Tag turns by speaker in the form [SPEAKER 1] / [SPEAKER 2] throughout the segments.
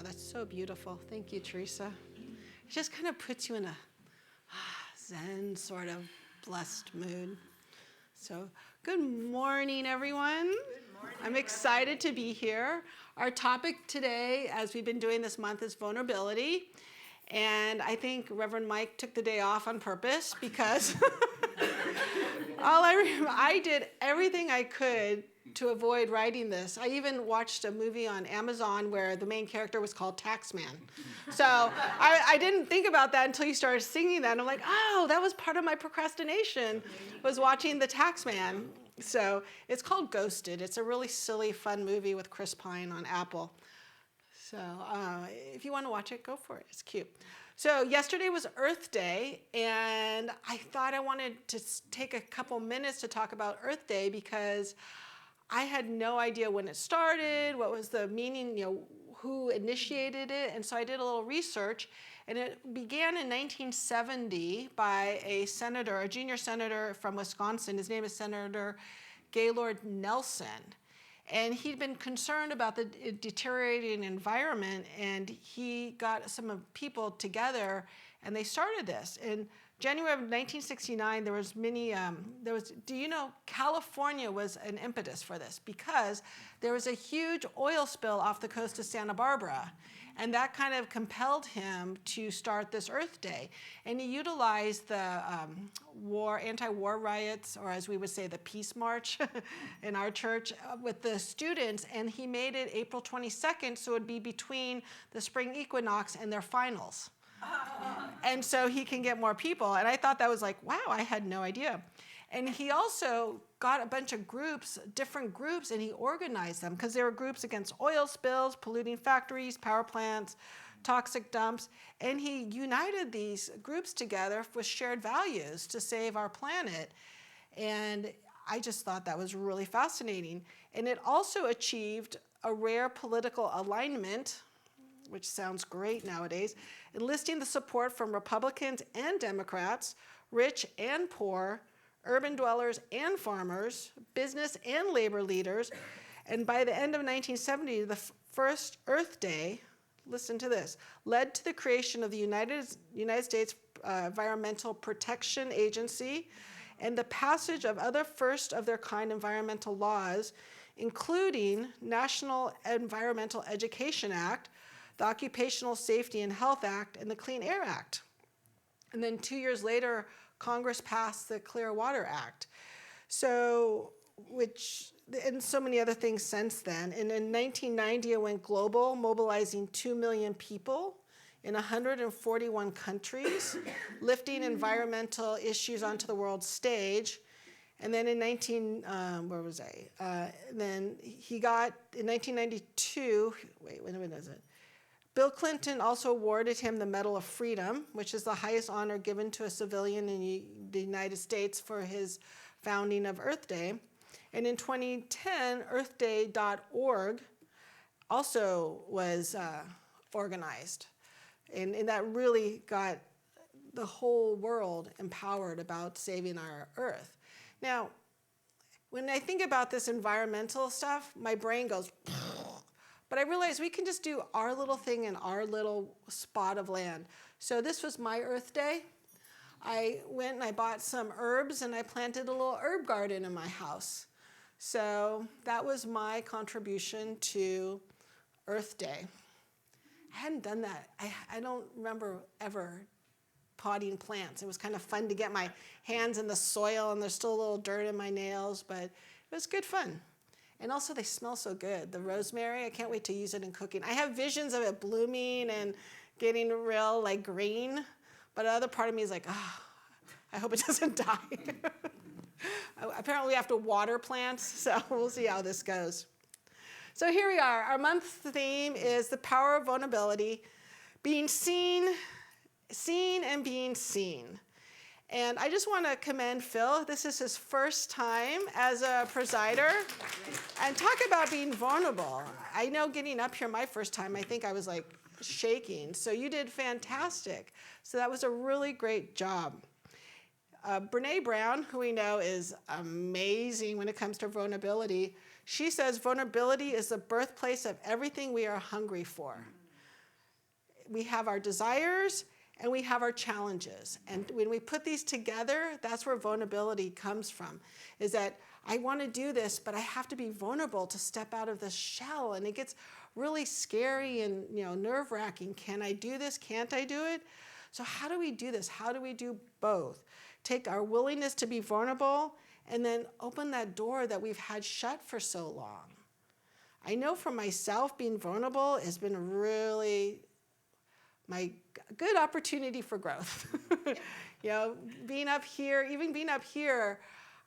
[SPEAKER 1] that's so beautiful. Thank you, Teresa. It just kind of puts you in a Zen sort of blessed mood. So, good morning, everyone.
[SPEAKER 2] Good morning.
[SPEAKER 1] I'm excited to be here. Our topic today, as we've been doing this month, is vulnerability. And I think Reverend Mike took the day off on purpose because I did everything I could to avoid writing this. I even watched a movie on Amazon where the main character was called Taxman. So I didn't think about that until you started singing that. And I'm like, oh, that was part of my procrastination, was watching the Taxman. So it's called Ghosted. It's a really silly, fun movie with Chris Pine on Apple. So if you want to watch it, go for it. It's cute. So yesterday was Earth Day, and I thought I wanted to take a couple minutes to talk about Earth Day because I had no idea when it started, what was the meaning, who initiated it, and so I did a little research, and it began in 1970 by a senator, a junior senator from Wisconsin. His name is Senator Gaylord Nelson. And he'd been concerned about the deteriorating environment, and he got some people together, and they started this. In January of 1969, California was an impetus for this because there was a huge oil spill off the coast of Santa Barbara. And that kind of compelled him to start this Earth Day. And he utilized the anti-war riots, or as we would say, the Peace March in our church with the students. And he made it April 22nd, so it would be between the spring equinox and their finals. And so he can get more people. And I thought that was like, wow, I had no idea. And he also got a bunch of groups, different groups, and he organized them because there were groups against oil spills, polluting factories, power plants, toxic dumps. And he united these groups together with shared values to save our planet. And I just thought that was really fascinating. And it also achieved a rare political alignment, which sounds great nowadays, enlisting the support from Republicans and Democrats, rich and poor, urban dwellers and farmers, business and labor leaders. And by the end of 1970, the first Earth Day, listen to this, led to the creation of the United States Environmental Protection Agency and the passage of other first-of-their-kind environmental laws, including National Environmental Education Act, the Occupational Safety and Health Act, and the Clean Air Act. And then 2 years later, Congress passed the Clear Water Act. And so many other things since then. And in 1990, it went global, mobilizing 2 million people in 141 countries, lifting environmental issues onto the world stage. And then in 1992, when is it? Bill Clinton also awarded him the Medal of Freedom, which is the highest honor given to a civilian in the United States for his founding of Earth Day. And in 2010, earthday.org also was organized. And that really got the whole world empowered about saving our Earth. Now, when I think about this environmental stuff, my brain goes, but I realized we can just do our little thing in our little spot of land. So this was my Earth Day. I went and I bought some herbs and I planted a little herb garden in my house. So that was my contribution to Earth Day. I hadn't done that. I don't remember ever potting plants. It was kind of fun to get my hands in the soil, and there's still a little dirt in my nails, but it was good fun. And also they smell so good. The rosemary, I can't wait to use it in cooking. I have visions of it blooming and getting real green, but the other part of me is like, I hope it doesn't die. Apparently we have to water plants, so we'll see how this goes. So here we are. Our month's theme is the power of vulnerability, being seen and being seen. And I just want to commend Phil. This is his first time as a presider. And talk about being vulnerable. I know getting up here my first time, I think I was shaking. So you did fantastic. So that was a really great job. Brene Brown, who we know is amazing when it comes to vulnerability, she says vulnerability is the birthplace of everything we are hungry for. we have our desires and we have our challenges. And when we put these together, that's where vulnerability comes from, is that I want to do this, but I have to be vulnerable to step out of this shell. And it gets really scary and nerve-wracking. Can I do this? Can't I do it? So how do we do this? How do we do both? Take our willingness to be vulnerable and then open that door that we've had shut for so long. I know for myself, being vulnerable has been really my good opportunity for growth. Being up here,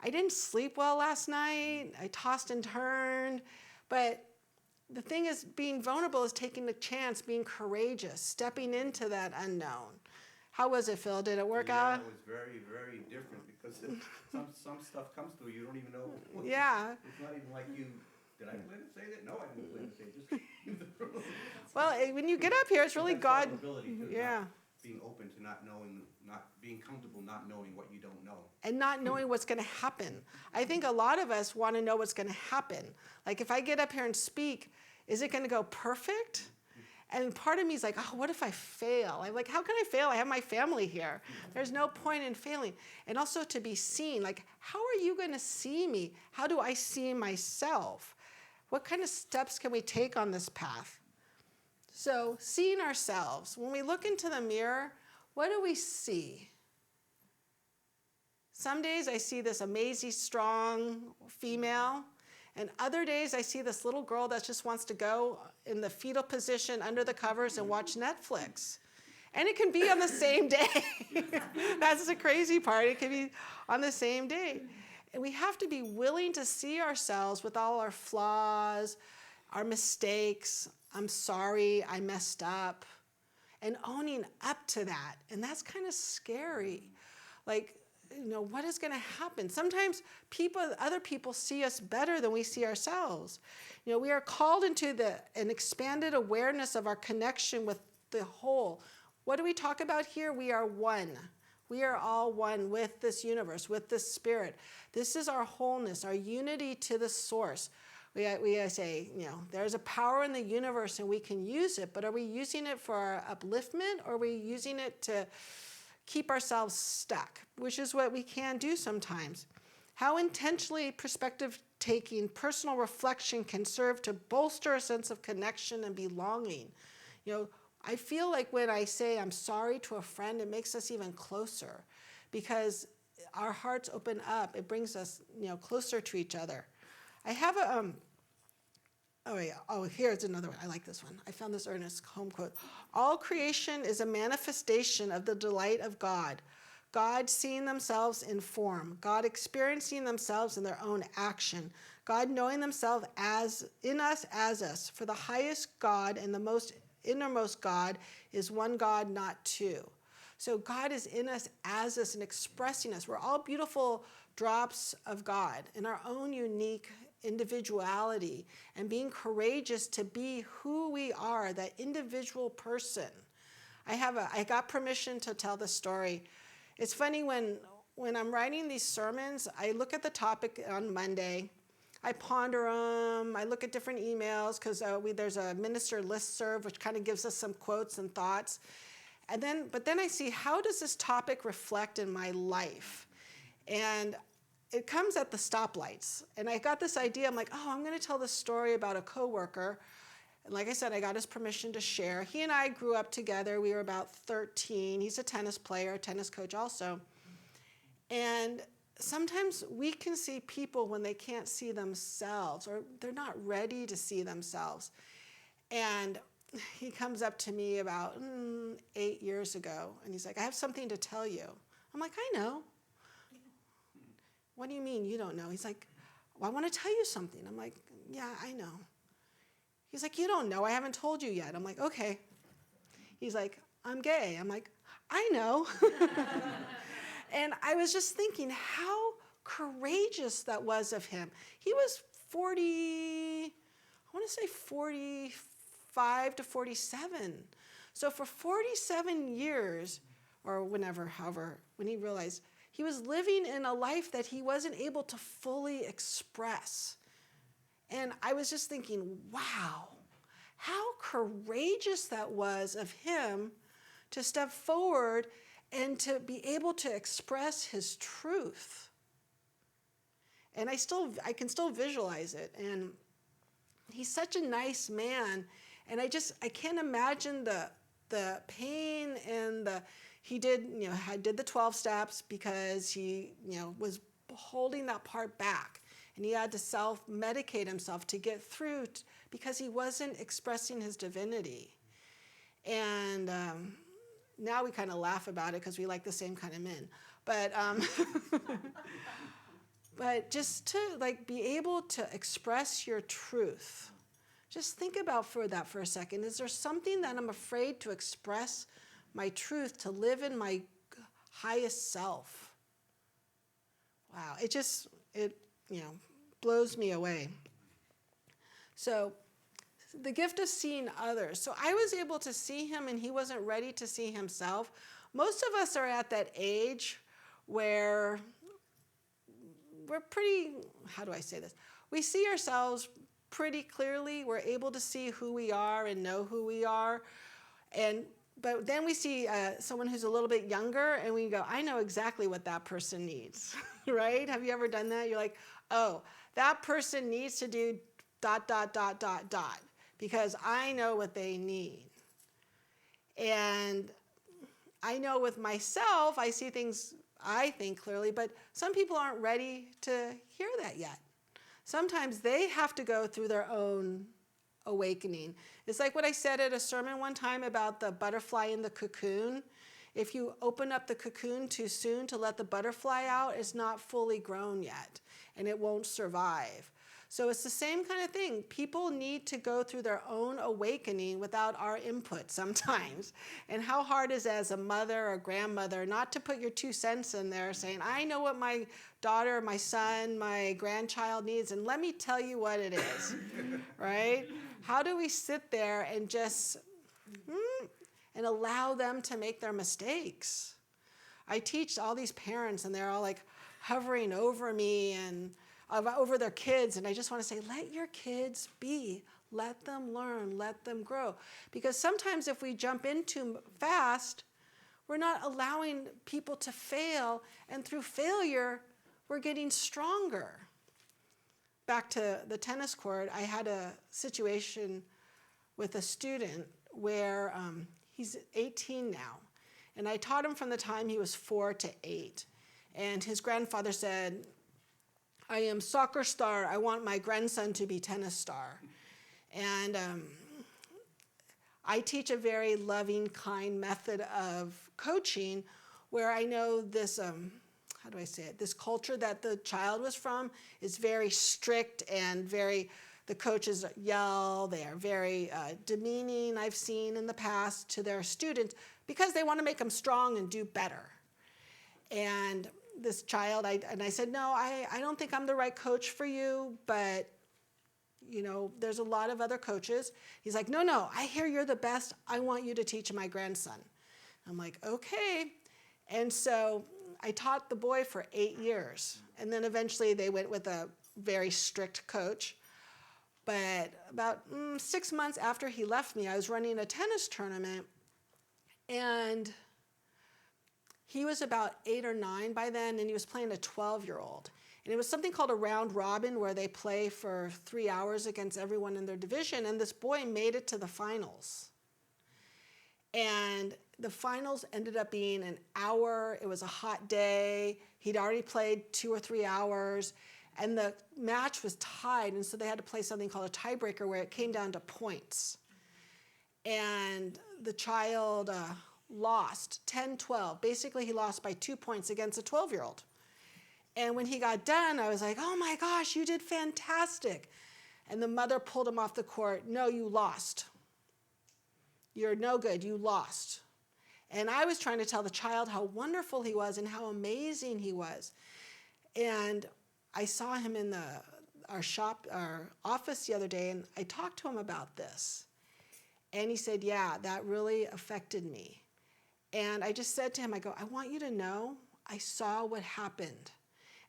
[SPEAKER 1] I didn't sleep well last night. I tossed and turned. But the thing is, being vulnerable is taking the chance, being courageous, stepping into that unknown. How was it, Phil? Did it work out?
[SPEAKER 2] It was very, very different because some stuff comes through you don't even know.
[SPEAKER 1] Yeah.
[SPEAKER 2] It's not even like you, did I plan to say that? No, I didn't plan to say it. Just came through.
[SPEAKER 1] Well, when you get up here, it's really God.
[SPEAKER 2] Yeah. Being open to not knowing, not being comfortable not knowing what you don't know.
[SPEAKER 1] And not knowing what's going to happen. I think a lot of us want to know what's going to happen. Like if I get up here and speak, is it going to go perfect? And part of me is like, oh, what if I fail? I'm like, how can I fail? I have my family here. There's no point in failing. And also to be seen, like, how are you going to see me? How do I see myself? What kind of steps can we take on this path? So seeing ourselves, when we look into the mirror, what do we see? Some days I see this amazing, strong female. And other days I see this little girl that just wants to go in the fetal position under the covers and watch Netflix. And it can be on the same day. That's the crazy part. It can be on the same day. And we have to be willing to see ourselves with all our flaws, our mistakes. I'm sorry, I messed up. And owning up to that. And that's kind of scary. Like, what is going to happen? Sometimes other people see us better than we see ourselves. We are called into an expanded awareness of our connection with the whole. What do we talk about here? We are one. We are all one with this universe, with this spirit. This is our wholeness, our unity to the source. We say, there's a power in the universe and we can use it, but are we using it for our upliftment or are we using it to keep ourselves stuck, which is what we can do sometimes? How intentionally perspective-taking, personal reflection can serve to bolster a sense of connection and belonging. I feel like when I say I'm sorry to a friend, it makes us even closer because our hearts open up. It brings us, closer to each other. I have here's another one. I like this one. I found this Ernest Holmes quote. All creation is a manifestation of the delight of God. God seeing themselves in form. God experiencing themselves in their own action. God knowing themselves in us as us. For the highest God and the most innermost God is one God, not two. So God is in us as us and expressing us. We're all beautiful drops of God in our own unique individuality and being courageous to be who we are, that individual person. I got permission to tell this story. It's funny when I'm writing these sermons, I look at the topic on Monday, I ponder them, I look at different emails because there's a minister listserv which kind of gives us some quotes and thoughts. But then I see, how does this topic reflect in my life? And it comes at the stoplights. And I got this idea, I'm like, I'm going to tell this story about a coworker. And like I said, I got his permission to share. He and I grew up together. We were about 13. He's a tennis player, a tennis coach also. And sometimes we can see people when they can't see themselves or they're not ready to see themselves. And he comes up to me about 8 years ago, and he's like, I have something to tell you. I'm like, I know. What do you mean you don't know? He's like, well, I want to tell you something. I'm like, yeah, I know. He's like, you don't know. I haven't told you yet. I'm like, okay. He's like, I'm gay. I'm like, I know. And I was just thinking how courageous that was of him. He was 45 to 47. So for 47 years, or however, when he realized he was living in a life that he wasn't able to fully express. And I was just thinking, wow, how courageous that was of him to step forward and to be able to express his truth. And I can still visualize it. And he's such a nice man. And I can't imagine the pain and he did the 12 steps because he, was holding that part back. And he had to self-medicate himself to get through because he wasn't expressing his divinity. And now we kind of laugh about it because we like the same kind of men. But but just to be able to express your truth. Just think about that for a second. Is there something that I'm afraid to express my truth, to live in my highest self? Wow, it blows me away. So the gift of seeing others. So I was able to see him and he wasn't ready to see himself. Most of us are at that age where we're pretty, how do I say this? We see ourselves pretty clearly. We're able to see who we are and know who we are. But then we see someone who's a little bit younger and we go, I know exactly what that person needs, right? Have you ever done that? You're like, oh, that person needs to do ... because I know what they need. And I know with myself, I see things I think clearly, but some people aren't ready to hear that yet. Sometimes they have to go through their own awakening. It's like what I said at a sermon one time about the butterfly in the cocoon. If you open up the cocoon too soon to let the butterfly out, it's not fully grown yet, and it won't survive. So it's the same kind of thing. People need to go through their own awakening without our input sometimes. And how hard is it as a mother or grandmother not to put your 2 cents in there saying, I know what my daughter, my son, my grandchild needs, and let me tell you what it is, right? How do we sit there and just and allow them to make their mistakes? I teach all these parents and they're all hovering over me and over their kids, and I just want to say, let your kids be. Let them learn, let them grow. Because sometimes if we jump in too fast, we're not allowing people to fail, and through failure, we're getting stronger. Back to the tennis court, I had a situation with a student where he's 18 now, and I taught him from the time he was 4 to 8. And his grandfather said, I am soccer star. I want my grandson to be tennis star. And I teach a very loving, kind method of coaching where I know this, how do I say it? This culture that the child was from is very strict and the coaches yell. They are very demeaning, I've seen in the past, to their students because they want to make them strong and do better. And this child, I said, no, I don't think I'm the right coach for you, but, there's a lot of other coaches. He's like, no, I hear you're the best. I want you to teach my grandson. I'm like, okay. And so I taught the boy for 8 years. And then eventually they went with a very strict coach. But about 6 months after he left me, I was running a tennis tournament, and he was about 8 or 9 by then, and he was playing a 12-year-old. And it was something called a round robin where they play for 3 hours against everyone in their division, and this boy made it to the finals. And the finals ended up being an hour. It was a hot day. He'd already played 2 or 3 hours, and the match was tied, and so they had to play something called a tiebreaker where it came down to points. And the child lost 10-12. Basically, he lost by 2 points against a 12-year-old. And when he got done, I was like, oh my gosh, you did fantastic. And the mother pulled him off the court. No, you lost. You're no good. You lost. And I was trying to tell the child how wonderful he was and how amazing he was. And I saw him in our office the other day, and I talked to him about this. And he said, yeah, that really affected me. And I just said to him, I want you to know I saw what happened.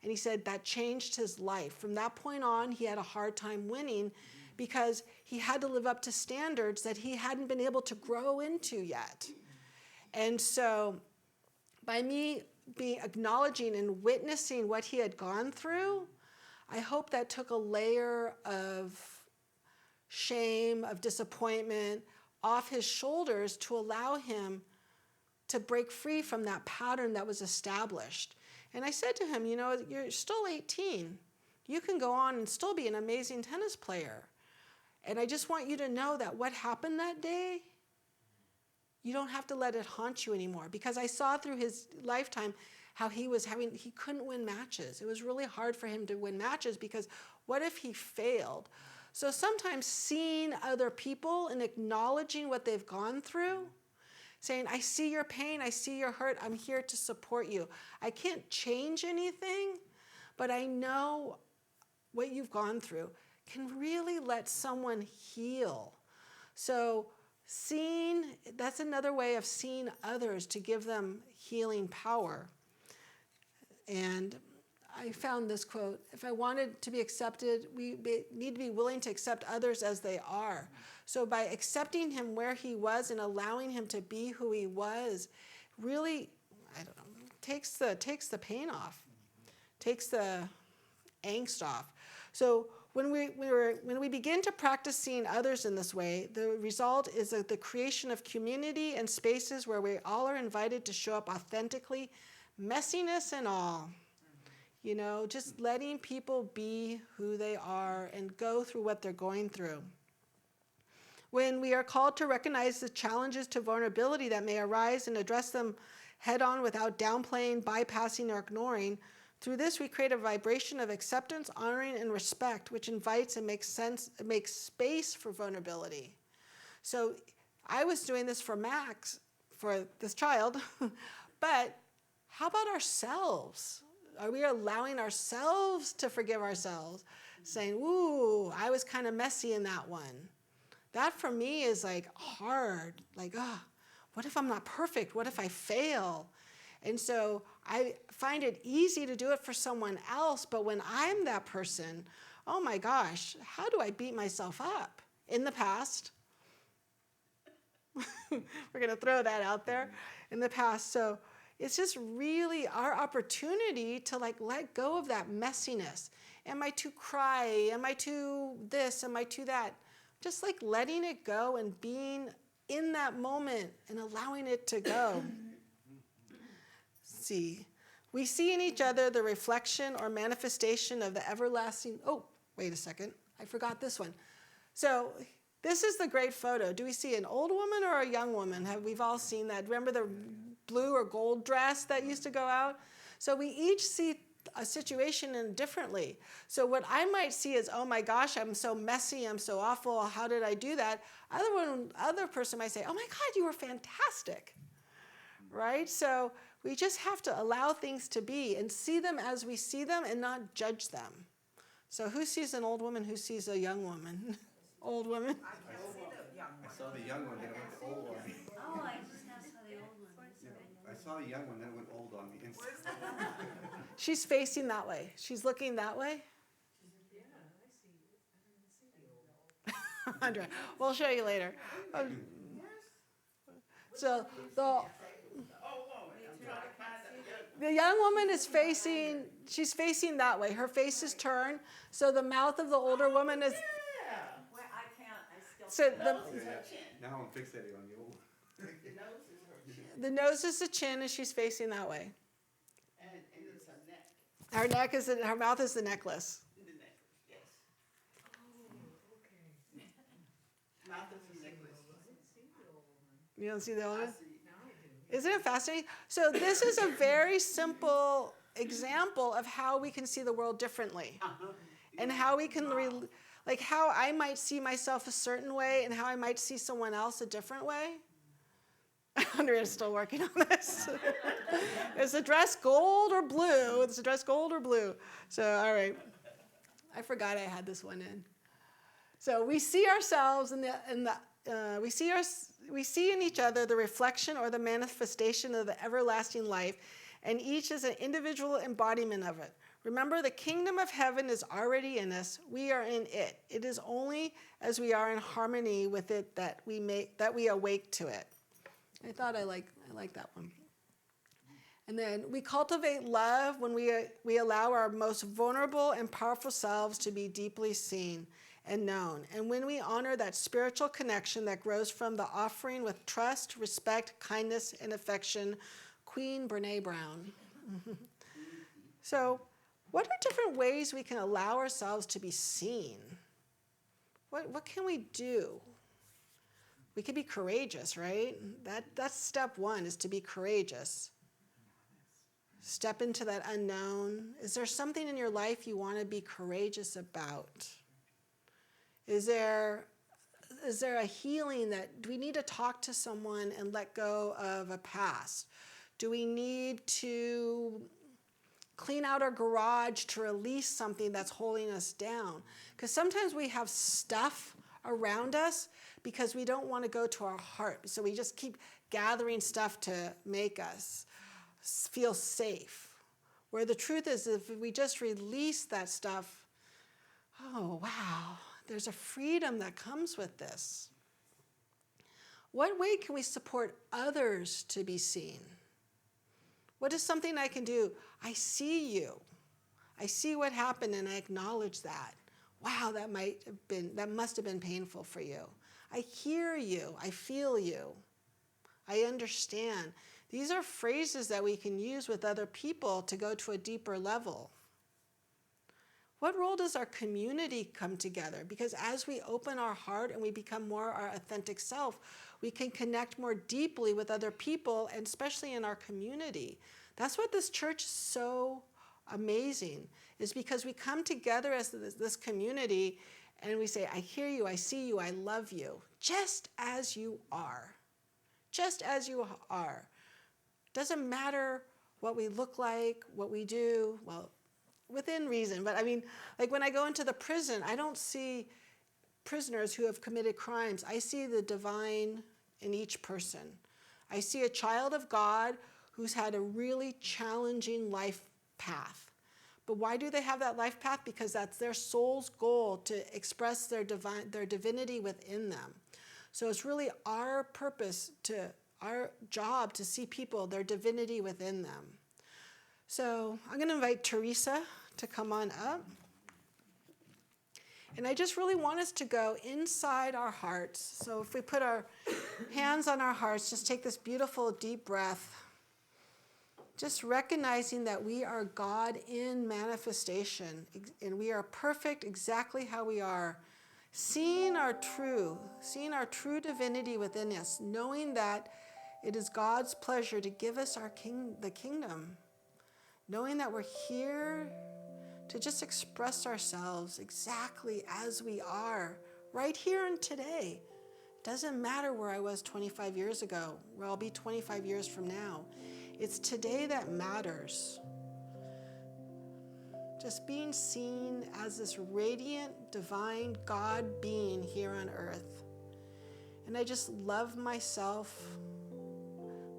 [SPEAKER 1] And he said that changed his life. From that point on, he had a hard time winning because he had to live up to standards that he hadn't been able to grow into yet. And so by me acknowledging and witnessing what he had gone through, I hope that took a layer of shame, of disappointment off his shoulders to allow him to break free from that pattern that was established. And I said to him, you know, you're still 18. You can go on and still be an amazing tennis player. And I just want you to know that what happened that day, you don't have to let it haunt you anymore. Because I saw through his lifetime how he couldn't win matches. It was really hard for him to win matches because what if he failed? So sometimes seeing other people and acknowledging what they've gone through, saying, I see your pain, I see your hurt, I'm here to support you. I can't change anything, but I know what you've gone through can really let someone heal. So that's another way of seeing others to give them healing power. And I found this quote, if I wanted to be accepted, we need to be willing to accept others as they are. So by accepting him where he was and allowing him to be who he was, really, I don't know, takes the pain off, takes the angst off. So when we begin to practice seeing others in this way, the result is the creation of community and spaces where we all are invited to show up authentically, messiness and all. You know, just letting people be who they are and go through what they're going through. When we are called to recognize the challenges to vulnerability that may arise and address them head on without downplaying, bypassing, or ignoring, through this we create a vibration of acceptance, honoring, and respect, which invites and makes space for vulnerability. So I was doing this for Max, for this child, but how about ourselves? Are we allowing ourselves to forgive ourselves? Saying, ooh, I was kind of messy in that one. That for me is like hard. Like, what if I'm not perfect? What if I fail? And so I find it easy to do it for someone else, but when I'm that person, oh my gosh, how do I beat myself up? In the past, we're going to throw that out there, in the past. So it's just really our opportunity to let go of that messiness. Am I too cry? Am I too this? Am I too that? Just letting it go and being in that moment and allowing it to go. See, we see in each other the reflection or manifestation of the everlasting, oh, wait a second, I forgot this one. So this is the great photo. Do we see an old woman or a young woman? We've all seen that. Remember the blue or gold dress that used to go out? So we each see a situation differently. So what I might see is, oh my gosh, I'm so messy, I'm so awful, how did I do that? Other person might say, oh my God, you were fantastic, right? So we just have to allow things to be and see them as we see them and not judge them. So who sees an old woman, who sees a young woman? Old woman?
[SPEAKER 2] I saw the young one, then it went to old on me.
[SPEAKER 3] Oh, I just now saw the old one.
[SPEAKER 2] I saw the young one, then it went old on me.
[SPEAKER 1] She's facing that way. She's looking that way.
[SPEAKER 4] Yeah, I see it. I don't see the old one.
[SPEAKER 1] Andrea, we'll show you later. So the young woman is facing, she's facing that way. Her face is turned, so the mouth of the older woman is.
[SPEAKER 4] Well, I can't, I still.
[SPEAKER 1] So the
[SPEAKER 2] Now I'm fixated on the old one.
[SPEAKER 4] The nose is her chin.
[SPEAKER 1] the nose is the chin, and she's facing that way.
[SPEAKER 4] And it's her neck.
[SPEAKER 1] Her neck is her mouth is the necklace.
[SPEAKER 4] The necklace, yes. Oh, okay. Mouth is the necklace.
[SPEAKER 1] You don't see the old
[SPEAKER 4] I
[SPEAKER 1] one?
[SPEAKER 4] see. Now I do.
[SPEAKER 1] Isn't it fascinating? So this is a very simple example of how we can see the world differently, and how we can how I might see myself a certain way and how I might see someone else a different way. Andrea's still working on this. Is the dress gold or blue? Is the dress gold or blue? So, all right. I forgot I had this one in. So we see ourselves we see in each other the reflection or the manifestation of the everlasting life, and each is an individual embodiment of it. Remember, the kingdom of heaven is already in us. We are in it. It is only as we are in harmony with it that we awake to it. I thought I like that one. And then we cultivate love when we allow our most vulnerable and powerful selves to be deeply seen and known. And when we honor that spiritual connection that grows from the offering with trust, respect, kindness, and affection. Queen Brene Brown. So, what are different ways we can allow ourselves to be seen? What can we do? We can be courageous, right? That's step one, is to be courageous. Step into that unknown. Is there something in your life you want to be courageous about? Is there a healing do we need to talk to someone and let go of a past? Do we need to clean out our garage to release something that's holding us down? Because sometimes we have stuff around us because we don't want to go to our heart. So we just keep gathering stuff to make us feel safe. Where the truth is, if we just release that stuff, oh, wow, there's a freedom that comes with this. What way can we support others to be seen? What is something I can do? I see you. I see what happened and I acknowledge that. Wow, that must have been painful for you. I hear you. I feel you. I understand. These are phrases that we can use with other people to go to a deeper level. What role does our community come together? Because as we open our heart and we become more our authentic self, we can connect more deeply with other people, and especially in our community. That's what this church is so amazing, is because we come together as this community and we say, I hear you, I see you, I love you, just as you are. Just as you are. Doesn't matter what we look like, what we do, well, within reason. But I mean, like when I go into the prison, I don't see prisoners who have committed crimes. I see the divine in each person. I see a child of God who's had a really challenging life path. But why do they have that life path? Because that's their soul's goal, to express their divinity within them. So it's really our purpose, our job to see people, their divinity within them. So I'm going to invite Teresa to come on up. And I just really want us to go inside our hearts. So if we put our hands on our hearts, just take this beautiful deep breath. Just recognizing that we are God in manifestation, and we are perfect exactly how we are. Seeing our true divinity within us, knowing that it is God's pleasure to give us the kingdom. Knowing that we're here to just express ourselves exactly as we are, right here and today. Doesn't matter where I was 25 years ago, where I'll be 25 years from now. It's today that matters. Just being seen as this radiant, divine God being here on earth. And I just love myself,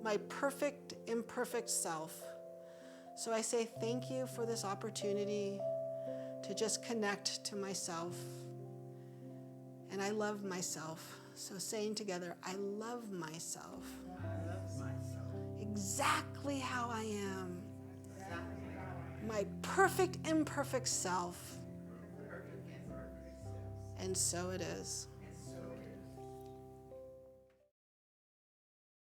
[SPEAKER 1] my perfect, imperfect self. So I say thank you for this opportunity to just connect to myself. And I love myself. So saying together, I love myself.
[SPEAKER 4] I love myself.
[SPEAKER 1] Exactly how I am. My perfect, imperfect self.
[SPEAKER 4] Perfect and perfect self.
[SPEAKER 1] And so it is.